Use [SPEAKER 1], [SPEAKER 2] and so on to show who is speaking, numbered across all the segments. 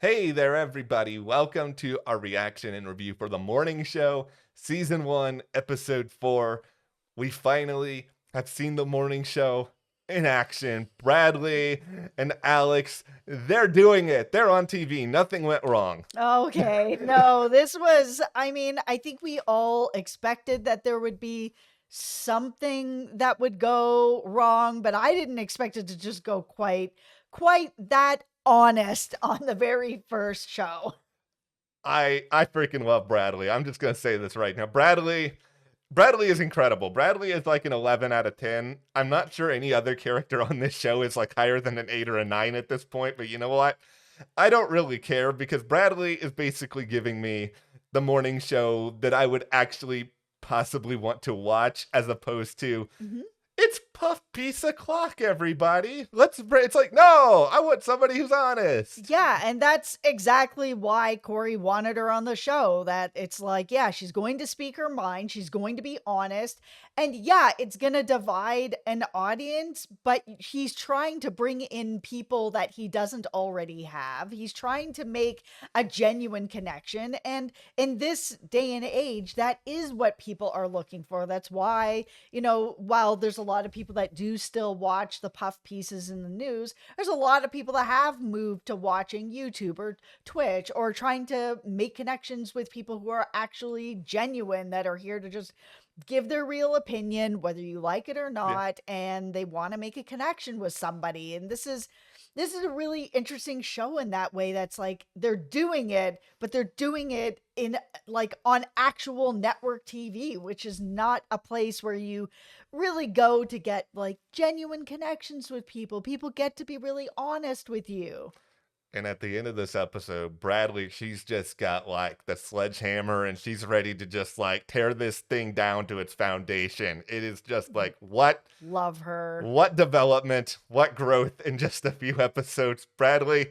[SPEAKER 1] Hey there, everybody. Welcome to our reaction and review for The Morning Show, Season 1, Episode 4. We finally have seen The Morning Show in action. Bradley and Alex, they're doing it. They're on TV. Nothing went wrong.
[SPEAKER 2] Okay, no, this was, I think we all expected that there would be something that would go wrong, but I didn't expect it to just go quite that honest on the very first show.
[SPEAKER 1] I freaking love Bradley. I'm just gonna say this right now. Bradley is incredible. Bradley is like an 11 out of 10. I'm not sure any other character on this show is like higher than an 8 or a 9 at this point, but you know what? I don't really care because Bradley is basically giving me the morning show that I would actually possibly want to watch as opposed to
[SPEAKER 2] Mhm.
[SPEAKER 1] it's Puff Piece o'clock, everybody. It's like, no, I want somebody who's honest.
[SPEAKER 2] Yeah, and that's exactly why Corey wanted her on the show. That it's like, yeah, she's going to speak her mind, she's going to be honest, and yeah, it's gonna divide an audience, but he's trying to bring in people that he doesn't already have. He's trying to make a genuine connection, and in this day and age, that is what people are looking for. That's why, while there's a lot of people that do still watch the puff pieces in the news, there's a lot of people that have moved to watching YouTube or Twitch or trying to make connections with people who are actually genuine, that are here to just give their real opinion, whether you like it or
[SPEAKER 1] Yeah.
[SPEAKER 2] not, and they want to make a connection with somebody. And this is a really interesting show in that way. That's like they're doing it, but they're doing it in like on actual network TV, which is not a place where you really go to get like genuine connections with people. People get to be really honest with you.
[SPEAKER 1] And at the end of this episode, Bradley, she's just got like the sledgehammer and she's ready to just like tear this thing down to its foundation. It is just like, what?
[SPEAKER 2] Love her.
[SPEAKER 1] What development? What growth in just a few episodes? Bradley,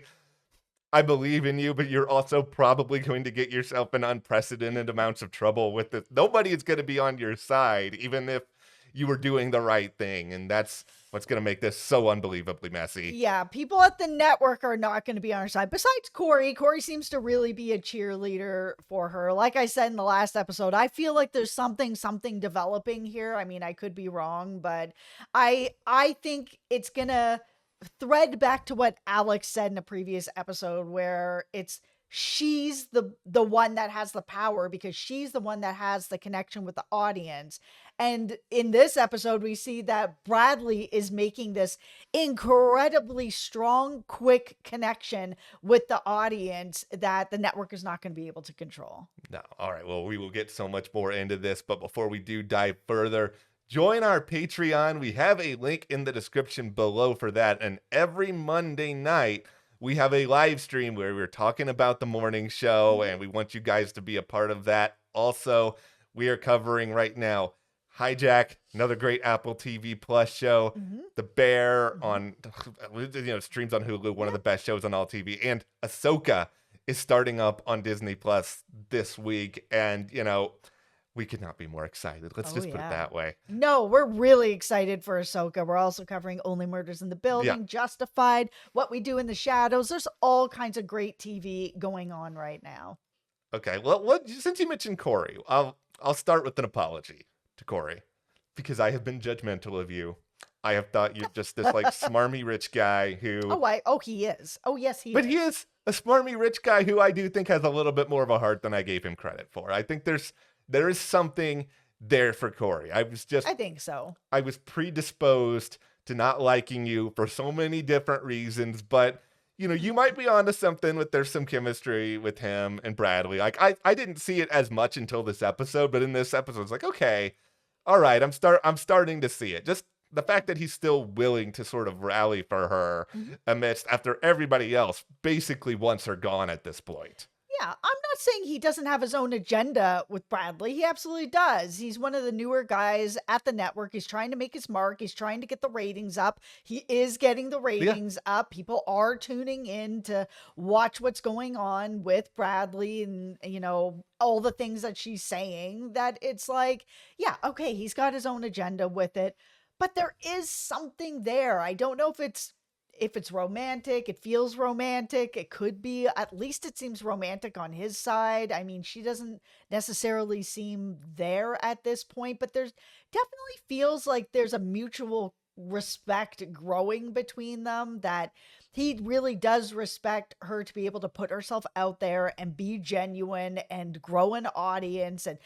[SPEAKER 1] I believe in you, but you're also probably going to get yourself in unprecedented amounts of trouble with this. Nobody is going to be on your side, even if you were doing the right thing. And that's what's going to make this so unbelievably messy.
[SPEAKER 2] Yeah, people at the network are not going to be on her side. Besides Corey, Corey seems to really be a cheerleader for her. Like I said in the last episode, I feel like there's something developing here. I mean, I could be wrong, but I think it's going to thread back to what Alex said in a previous episode, where it's she's the one that has the power because she's the one that has the connection with the audience. And in this episode we see that Bradley is making this incredibly strong, quick connection with the audience that the network is not going to be able to control.
[SPEAKER 1] No. All right. Well, we will get so much more into this, but before we do dive further, join our Patreon. We have a link in the description below for that. And every Monday night, we have a live stream where we're talking about the morning show, and we want you guys to be a part of that. Also, we are covering right now Hijack, another great Apple TV Plus show.
[SPEAKER 2] Mm-hmm.
[SPEAKER 1] The Bear
[SPEAKER 2] Mm-hmm.
[SPEAKER 1] on, streams on Hulu, one of the best shows on all TV. And Ahsoka is starting up on Disney Plus this week. And, we could not be more excited. Let's
[SPEAKER 2] Oh
[SPEAKER 1] just put it
[SPEAKER 2] yeah.
[SPEAKER 1] that way.
[SPEAKER 2] No, we're really excited for Ahsoka. We're also covering Only Murders in the
[SPEAKER 1] Yeah.
[SPEAKER 2] Building, Justified, What We Do in the Shadows. There's all kinds of great TV going on right now.
[SPEAKER 1] Okay. Well, since you mentioned Corey, I'll start with an apology to Corey because I have been judgmental of you. I have thought you're just this like smarmy rich guy who,
[SPEAKER 2] He is. Oh, yes, he
[SPEAKER 1] but
[SPEAKER 2] is.
[SPEAKER 1] he is a smarmy rich guy who I do think has a little bit more of a heart than I gave him credit for. I think there is something there for Corey.
[SPEAKER 2] I think so.
[SPEAKER 1] I was predisposed to not liking you for so many different reasons, but you might be onto something with there's some chemistry with him and Bradley. Like I didn't see it as much until this episode, but in this episode it's like, okay, all right, I'm starting to see it. Just the fact that he's still willing to sort of rally for her
[SPEAKER 2] Mhm.
[SPEAKER 1] amidst after everybody else basically wants her gone at this point.
[SPEAKER 2] Yeah, I'm not saying he doesn't have his own agenda with Bradley. He absolutely does. He's one of the newer guys at the network. He's trying to make his mark. He's trying to get the ratings up. He is getting the
[SPEAKER 1] Yeah.
[SPEAKER 2] ratings up. People are tuning in to watch what's going on with Bradley and, all the things that she's saying, that it's like, yeah, okay, he's got his own agenda with it, but there is something there. I don't know if if it's romantic, it feels romantic. It could be, at least it seems romantic on his side. I mean, she doesn't necessarily seem there at this point, but there's definitely feels like there's a mutual respect growing between them, that he really does respect her to be able to put herself out there and be genuine and grow an audience, and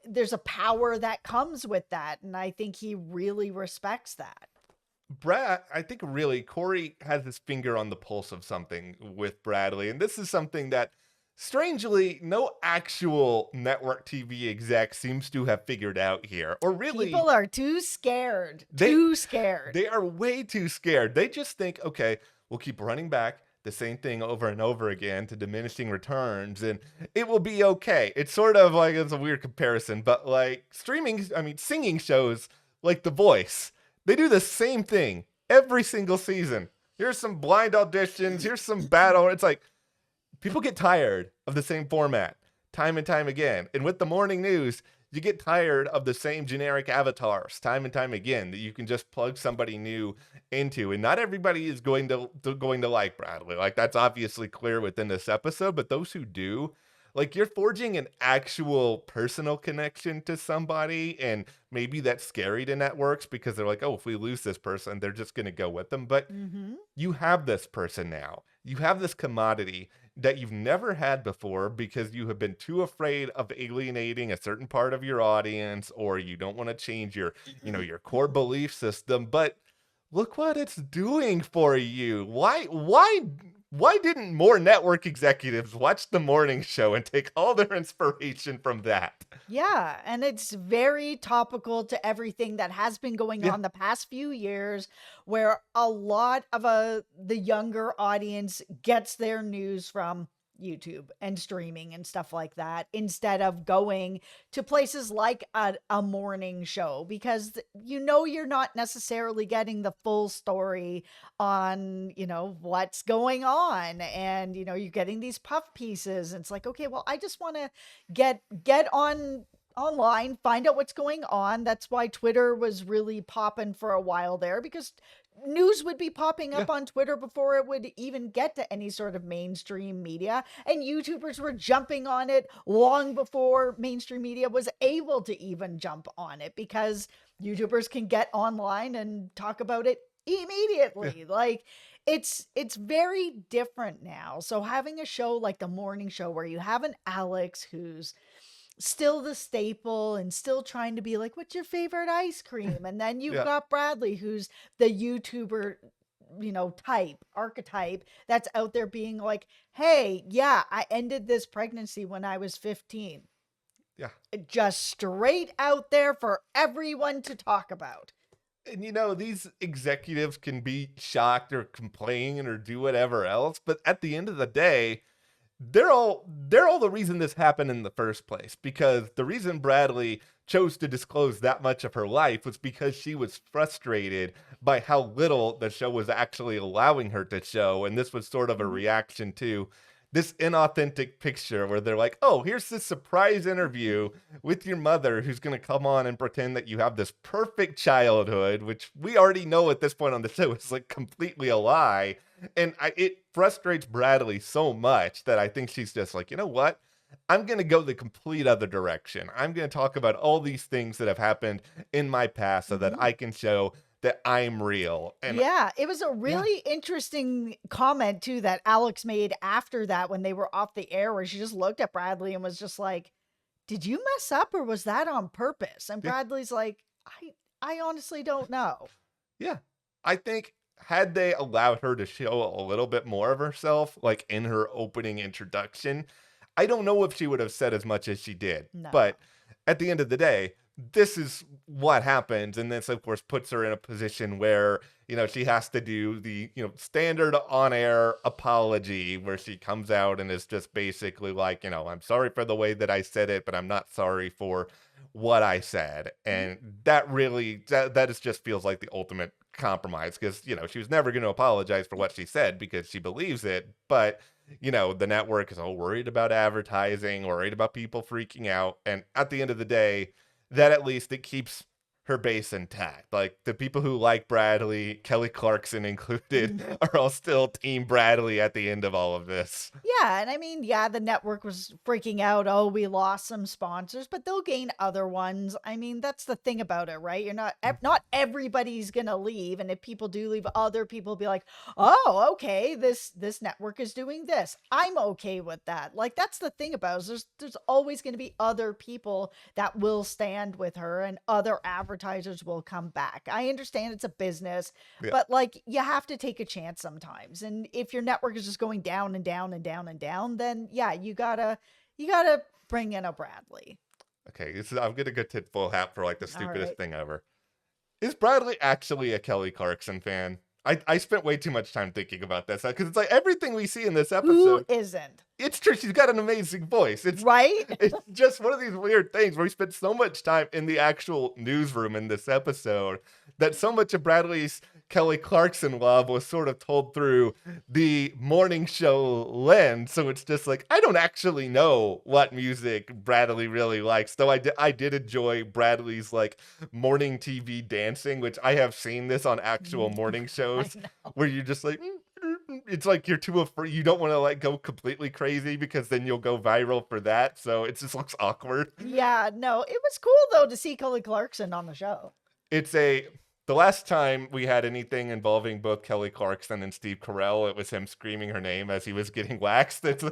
[SPEAKER 2] there's a power that comes with that, and I think he really respects that.
[SPEAKER 1] Brad, I think really Corey has his finger on the pulse of something with Bradley, and this is something that strangely no actual network TV exec seems to have figured out here. Or really,
[SPEAKER 2] People are too scared.
[SPEAKER 1] they
[SPEAKER 2] Too scared.
[SPEAKER 1] they are way too scared. They just think, okay, we'll keep running back the same thing over and over again to diminishing returns and it will be okay. It's sort of like, it's a weird comparison, but like singing shows like The Voice, they do the same thing every single season. Here's some blind auditions, here's some battle. It's like people get tired of the same format time and time again. And with the morning news, you get tired of the same generic avatars time and time again that you can just plug somebody new into. And not everybody is going to like Bradley. Like that's obviously clear within this episode, but those who do, like you're forging an actual personal connection to somebody, and maybe that's scary to networks because they're like, oh, if we lose this person, they're just going to go with them. But
[SPEAKER 2] Mm-hmm.
[SPEAKER 1] you have this person now. You have this commodity that you've never had before because you have been too afraid of alienating a certain part of your audience, or you don't want to change your core belief system. But look what it's doing for you. Why didn't more network executives watch the morning show and take all their inspiration from that?
[SPEAKER 2] Yeah, and it's very topical to everything that has been going
[SPEAKER 1] Yeah.
[SPEAKER 2] on the past few years, where a lot of the younger audience gets their news from YouTube and streaming and stuff like that, instead of going to places like a morning show, because you're not necessarily getting the full story on, what's going on, and you're getting these puff pieces, and it's like, okay, well, I just want to get on online, find out what's going on. That's why Twitter was really popping for a while there, because news would be popping
[SPEAKER 1] Yeah.
[SPEAKER 2] up on Twitter before it would even get to any sort of mainstream media, and YouTubers were jumping on it long before mainstream media was able to even jump on it, because YouTubers can get online and talk about it
[SPEAKER 1] Yeah.
[SPEAKER 2] immediately. Like, it's very different now. So having a show like the morning show, where you have an Alex who's still the staple and still trying to be like, what's your favorite ice cream? And then you've
[SPEAKER 1] Yeah.
[SPEAKER 2] got Bradley, who's the YouTuber, archetype that's out there being like, hey, yeah, I ended this pregnancy when I was 15.
[SPEAKER 1] Yeah.
[SPEAKER 2] Just straight out there for everyone to talk about.
[SPEAKER 1] And these executives can be shocked or complain or do whatever else, but at the end of the day, they're all the reason this happened in the first place. Because the reason Bradley chose to disclose that much of her life was because she was frustrated by how little the show was actually allowing her to show, and this was sort of a
[SPEAKER 2] Mhm.
[SPEAKER 1] reaction to this inauthentic picture where they're like, oh, here's this surprise interview with your mother who's going to come on and pretend that you have this perfect childhood, which we already know at this point on the show is like completely a lie. And it frustrates Bradley so much that I think she's just like, you know what? I'm going to go the complete other direction. I'm going to talk about all these things that have happened in my past so that
[SPEAKER 2] Mhm.
[SPEAKER 1] I can show that I'm real. And
[SPEAKER 2] Yeah, it was a
[SPEAKER 1] yeah,
[SPEAKER 2] really interesting comment too that Alex made after that, when they were off the air, where she just looked at Bradley and was just like, "Did you mess up, or was that on purpose?" And
[SPEAKER 1] yeah,
[SPEAKER 2] Bradley's like, "I honestly don't know."
[SPEAKER 1] yeah. I think had they allowed her to show a little bit more of herself, like in her opening introduction, I don't know if she would have said as much as she did.
[SPEAKER 2] No.
[SPEAKER 1] But at the end of the day, this is what happens. And this, of course, puts her in a position where, she has to do the, standard on air apology where she comes out and is just basically like, I'm sorry for the way that I said it, but I'm not sorry for what I said.
[SPEAKER 2] Mhm.
[SPEAKER 1] And that is just feels like the ultimate compromise because, she was never going to apologize for what she said because she believes it. But the network is all worried about advertising, worried about people freaking out. And at the end of the day, that at least it keeps her base intact. Like the people who like Bradley, Kelly Clarkson included, are all still Team Bradley at the end of all of this.
[SPEAKER 2] Yeah, and I mean, yeah, the network was freaking out, "Oh, we lost some sponsors," but they'll gain other ones. I mean, that's the thing about it, right? You're not everybody's gonna leave, and if people do leave, other people be like, "Oh, okay, this network is doing this. I'm okay with that." Like, that's the thing about it, is there's always gonna be other people that will stand with her, and other advertisers will come back. I understand it's a business,
[SPEAKER 1] Yeah.
[SPEAKER 2] but, like, you have to take a chance sometimes, and if your network is just going down and down and down and down, then yeah, you gotta bring in a Bradley.
[SPEAKER 1] Okay, I'm gonna go tit full hat for like the
[SPEAKER 2] All
[SPEAKER 1] stupidest
[SPEAKER 2] right.
[SPEAKER 1] thing ever. Is Bradley actually a Kelly Clarkson fan? I spent way too much time thinking about this because it's like everything we see in this
[SPEAKER 2] Who
[SPEAKER 1] episode.
[SPEAKER 2] isn't?
[SPEAKER 1] It's true. She's got an amazing voice.
[SPEAKER 2] Right?
[SPEAKER 1] It's just one of these weird things where we spent so much time in the actual newsroom in this episode that so much of Bradley's Kelly Clarkson love was sort of told through the morning show lens. So it's just like, I don't actually know what music Bradley really likes, though I did enjoy Bradley's like morning TV dancing, which I have seen this on actual morning
[SPEAKER 2] I
[SPEAKER 1] shows
[SPEAKER 2] know.
[SPEAKER 1] where you're just like, it's like you're too afraid. You don't want to like go completely crazy because then you'll go viral for that. So it just looks awkward.
[SPEAKER 2] Yeah, no, it was cool though to see Kelly Clarkson on the show.
[SPEAKER 1] It's the last time we had anything involving both Kelly Clarkson and Steve Carell, it was him screaming her name as he was getting waxed. It's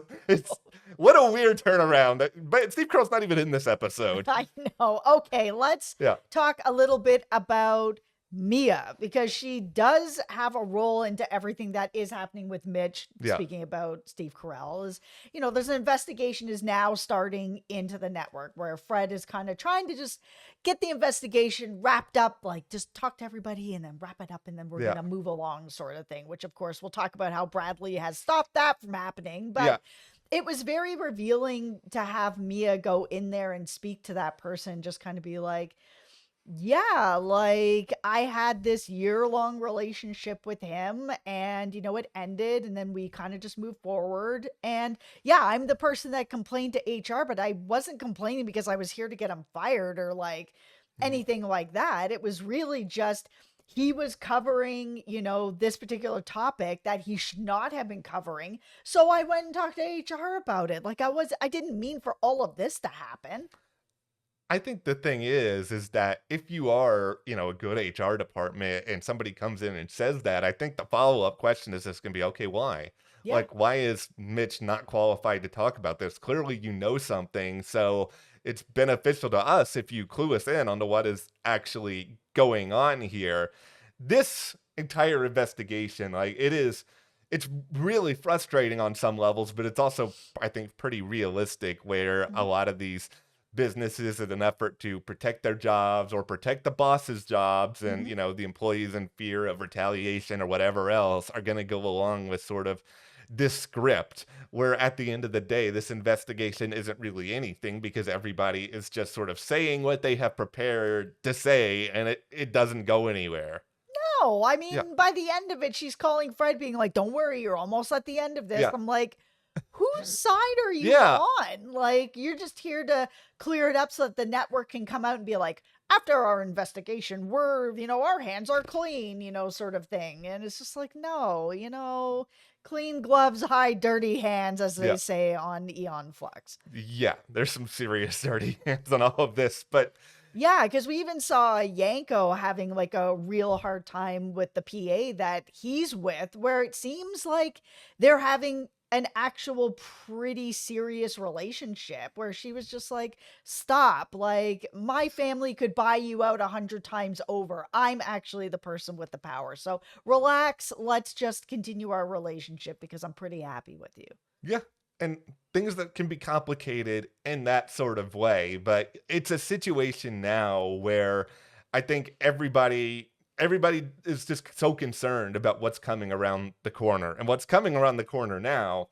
[SPEAKER 1] what a weird turnaround. But Steve Carell's not even in this episode.
[SPEAKER 2] I know. Okay, let's
[SPEAKER 1] Yeah.
[SPEAKER 2] talk a little bit about Mia, because she does have a role into everything that is happening with Mitch.
[SPEAKER 1] Yeah.
[SPEAKER 2] Speaking about Steve Carell, is, there's an investigation is now starting into the network where Fred is kind of trying to just get the investigation wrapped up, like just talk to everybody and then wrap it up and then we're
[SPEAKER 1] Yeah.
[SPEAKER 2] gonna move along, sort of thing, which of course we'll talk about how Bradley has stopped that from happening. But
[SPEAKER 1] Yeah.
[SPEAKER 2] it was very revealing to have Mia go in there and speak to that person, just kind of be like, yeah, like I had this year-long relationship with him and it ended and then we kind of just moved forward. And yeah, I'm the person that complained to HR, but I wasn't complaining because I was here to get him fired or like anything like that. It was really just he was covering, this particular topic that he should not have been covering. So I went and talked to HR about it. Like I didn't mean for all of this to happen.
[SPEAKER 1] I think the thing is that if you are, a good HR department and somebody comes in and says that, I think the follow-up question is just going to be, okay, why?
[SPEAKER 2] Yeah.
[SPEAKER 1] Like, why is Mitch not qualified to talk about this? Clearly, you know something, so it's beneficial to us if you clue us in onto what is actually going on here. This entire investigation, like, it's really frustrating on some levels, but it's also, I think, pretty realistic where a lot of these businesses in an effort to protect their jobs or protect the boss's jobs and the employees in fear of retaliation or whatever else are going to go along with sort of this script where at the end of the day this investigation isn't really anything because everybody is just sort of saying what they have prepared to say and it doesn't go anywhere.
[SPEAKER 2] No, I
[SPEAKER 1] Yeah.
[SPEAKER 2] mean, by the end of it, she's calling Fred being like, don't worry, you're almost at the end of this.
[SPEAKER 1] Yeah.
[SPEAKER 2] I'm like, whose side are you
[SPEAKER 1] Yeah.
[SPEAKER 2] on? Like, you're just here to clear it up so that the network can come out and be like, after our investigation, our hands are clean, sort of thing. And it's just like, no, clean gloves hide dirty hands, as they
[SPEAKER 1] Yeah.
[SPEAKER 2] say on Eon Flux.
[SPEAKER 1] Yeah, there's some serious dirty hands on all of this, but
[SPEAKER 2] Yeah, because we even saw Yanko having like a real hard time with the PA that he's with, where it seems like they're having an actual pretty serious relationship where she was just like, stop, like my family could buy you out 100 times over. I'm actually the person with the power. So relax. Let's just continue our relationship because I'm pretty happy with you.
[SPEAKER 1] yeah, and things that can be complicated in that sort of way, but it's a situation now where I think everybody is just so concerned about what's coming around the corner. And what's coming around the corner now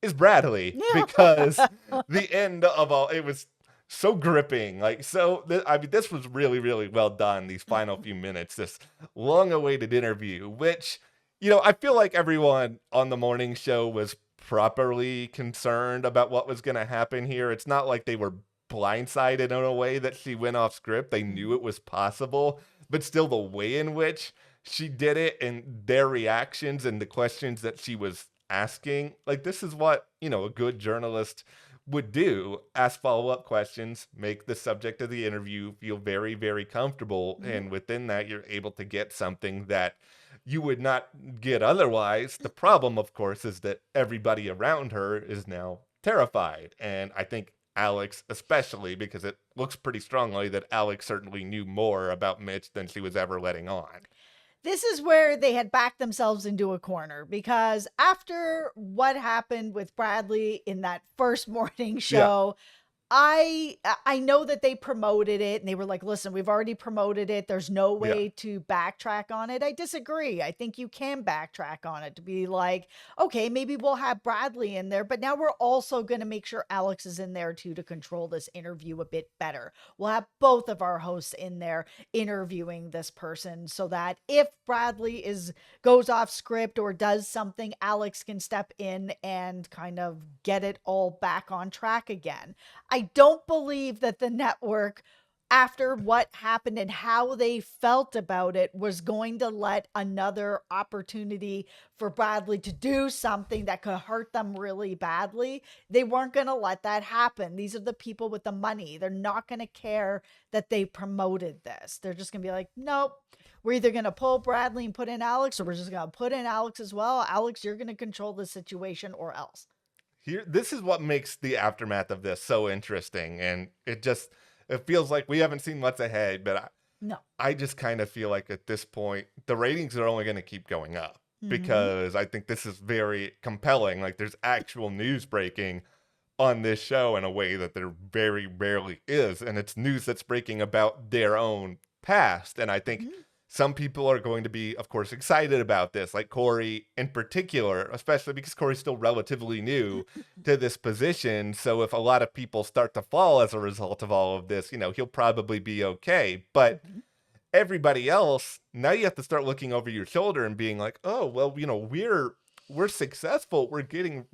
[SPEAKER 1] is Bradley
[SPEAKER 2] Yeah.
[SPEAKER 1] because the end of all it was so gripping. Like I mean this was really really well done these final few minutes, this long awaited interview which I feel like everyone on the morning show was properly concerned about what was going to happen here. It's not like they were blindsided in a way that she went off script. They knew
[SPEAKER 2] Mhm.
[SPEAKER 1] it was possible, but still the way in which she did it and their reactions and the questions that she was asking, like this is what, a good journalist would do. Ask follow-up questions, make the subject of the interview feel very, very comfortable,
[SPEAKER 2] Mhm.
[SPEAKER 1] and within that you're able to get something that you would not get otherwise. The problem, of course, is that everybody around her is now terrified. And I think Alex, especially, because it looks pretty strongly that Alex certainly knew more about Mitch than she was ever letting on.
[SPEAKER 2] This is where they had backed themselves into a corner because after what happened with Bradley in that first morning
[SPEAKER 1] Yeah.
[SPEAKER 2] show, I know that they promoted it and they were like, "Listen, we've already promoted it. There's no
[SPEAKER 1] Yeah.
[SPEAKER 2] way to backtrack on it." I disagree. I think you can backtrack on it to be like, "Okay, maybe we'll have Bradley in there, but now we're also going to make sure Alex is in there too to control this interview a bit better. We'll have both of our hosts in there interviewing this person so that if Bradley is goes off script or does something, Alex can step in and kind of get it all back on track again." I don't believe that the network, after what happened and how they felt about it, was going to let another opportunity for Bradley to do something that could hurt them really badly. They weren't going to let that happen. These are the people with the money. They're not going to care that they promoted this. They're just going to be like, nope, we're either going to pull Bradley and put in Alex, or we're just going to put in Alex as well. Alex, you're going to control the situation or else.
[SPEAKER 1] This is what makes the aftermath of this so interesting, and it feels like we haven't seen what's ahead, but
[SPEAKER 2] No.
[SPEAKER 1] I just kind of feel like at this point the ratings are only going to keep going up
[SPEAKER 2] Mm-hmm.
[SPEAKER 1] because I think this is very compelling. Like there's actual news breaking on this show in a way that there very rarely is, and it's news that's breaking about their own past. And I think
[SPEAKER 2] Mm-hmm.
[SPEAKER 1] some people are going to be, of course, excited about this, like Corey in particular, especially because Corey's still relatively new to this position. So if a lot of people start to fall as a result of all of this, he'll probably be okay. But
[SPEAKER 2] Mm-hmm.
[SPEAKER 1] everybody else, now you have to start looking over your shoulder and being like, oh, well, we're successful. We're getting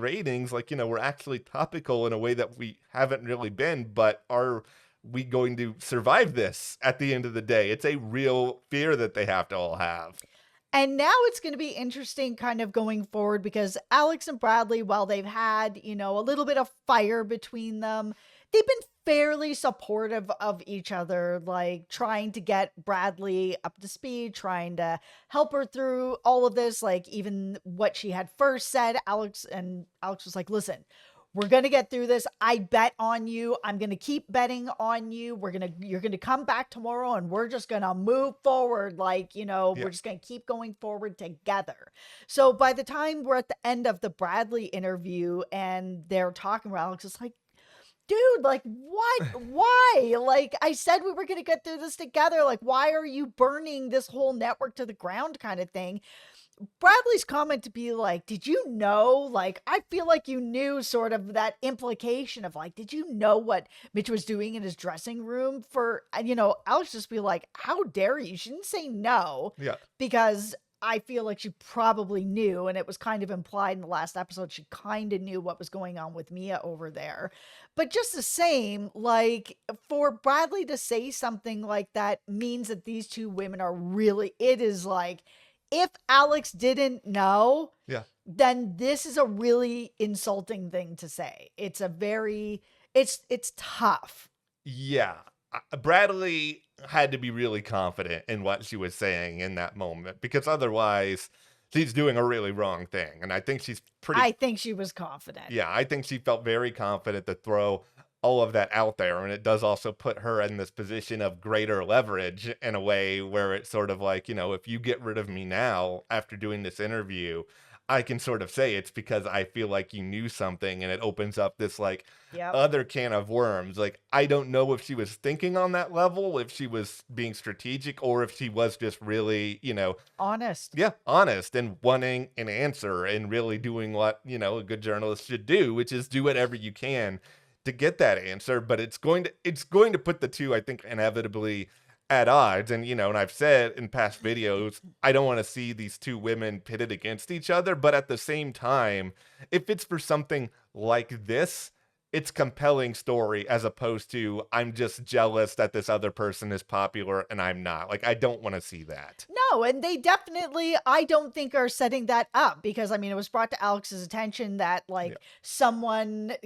[SPEAKER 1] ratings. Like, we're actually topical in a way that we haven't really been, but are we going to survive this at the end of the day? It's a real fear that they have to all have.
[SPEAKER 2] And now it's going to be interesting kind of going forward because Alex and Bradley, while they've had, a little bit of fire between them, they've been fairly supportive of each other, like trying to get Bradley up to speed, trying to help her through all of this. Like, even what she had first said, Alex was like, "Listen, we're going to get through this. I bet on you. I'm going to keep betting on you. You're going to come back tomorrow and we're just going to move forward. Like,
[SPEAKER 1] Yeah.
[SPEAKER 2] we're just going to keep going forward together." So by the time we're at the end of the Bradley interview and they're talking about Alex, it's like, dude, like, what? Why? Like, I said we were going to get through this together. Like, why are you burning this whole network to the ground kind of thing? Bradley's comment to be like, "Did you know?" Like, I feel like you knew sort of that implication of like, did you know what Mitch was doing in his dressing room for, and Alex just be like, "How dare you?" She didn't say no
[SPEAKER 1] Yeah.
[SPEAKER 2] because I feel like she probably knew, and it was kind of implied in the last episode. She kind of knew what was going on with Mia over there. But just the same, like, for Bradley to say something like that means that these two women are really, it is like, if Alex didn't know,
[SPEAKER 1] Yeah.
[SPEAKER 2] then this is a really insulting thing to say. It's a very it's tough.
[SPEAKER 1] Yeah. Bradley had to be really confident in what she was saying in that moment because otherwise she's doing a really wrong thing. And I think she's pretty
[SPEAKER 2] I think she was confident.
[SPEAKER 1] Yeah, I think she felt very confident to throw all of that out there. And it does also put her in this position of greater leverage in a way where it's sort of like, if you get rid of me now after doing this interview, I can sort of say it's because I feel like you knew something, and it opens up this like
[SPEAKER 2] Yep.
[SPEAKER 1] other can of worms. Like, I don't know if she was thinking on that level, if she was being strategic, or if she was just really,
[SPEAKER 2] Honest.
[SPEAKER 1] yeah, honest and wanting an answer and really doing what, a good journalist should do, which is do whatever you can to get that answer. But it's going to put the two, I think, inevitably at odds. And, and I've said in past videos, I don't want to see these two women pitted against each other. But at the same time, if it's for something like this, it's compelling story as opposed to I'm just jealous that this other person is popular and I'm not. Like, I don't want to see that.
[SPEAKER 2] No, and they definitely, I don't think, are setting that up because I mean, it was brought to Alex's attention that
[SPEAKER 1] Yeah.
[SPEAKER 2] like someone,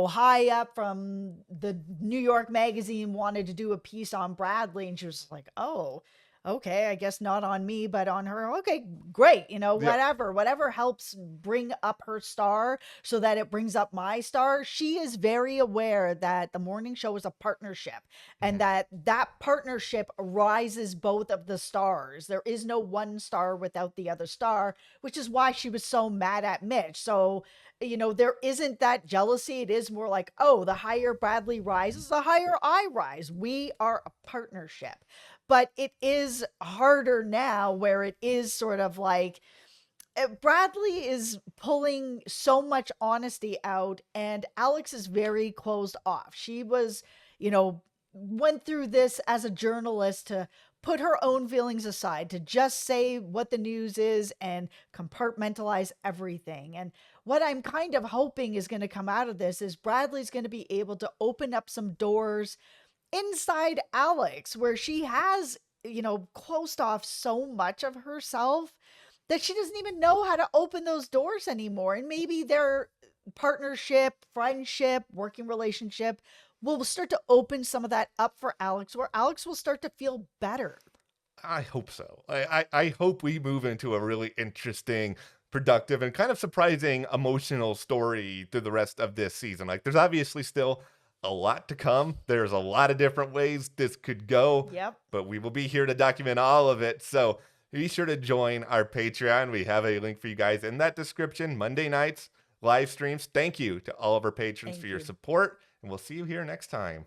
[SPEAKER 2] high up from the New York Magazine wanted to do a piece on Bradley, and she was like, "Oh, okay, I guess not on me, but on her. Okay, great.
[SPEAKER 1] Yeah.
[SPEAKER 2] Whatever helps bring up her star so that it brings up my star." She is very aware that the morning show is a partnership and
[SPEAKER 1] Mhm.
[SPEAKER 2] that partnership rises both of the stars. There is no one star without the other star, which is why she was so mad at Mitch. So, there isn't that jealousy. It is more like, oh, the higher Bradley rises, the higher I rise. We are a partnership. But it is harder now where it is sort of like Bradley is pulling so much honesty out, and Alex is very closed off. She was, you know, went through this as a journalist to put her own feelings aside, to just say what the news is and compartmentalize everything. And what I'm kind of hoping is going to come out of this is Bradley's going to be able to open up some doors inside Alex, where she has, closed off so much of herself that she doesn't even know how to open those doors anymore. And maybe their partnership, friendship, working relationship will start to open some of that up for Alex, where Alex will start to feel better.
[SPEAKER 1] I hope so. I hope we move into a really interesting, productive, and kind of surprising emotional story through the rest of this season. Like, there's obviously still a lot to come. There's a lot of different ways this could go,
[SPEAKER 2] Yep.
[SPEAKER 1] but we will be here to document all of it. So be sure to join our Patreon. We have a link for you guys in that description. Monday nights, live streams. Thank you to all of our patrons for
[SPEAKER 2] Thank
[SPEAKER 1] your
[SPEAKER 2] you.
[SPEAKER 1] support, and we'll see you here next time.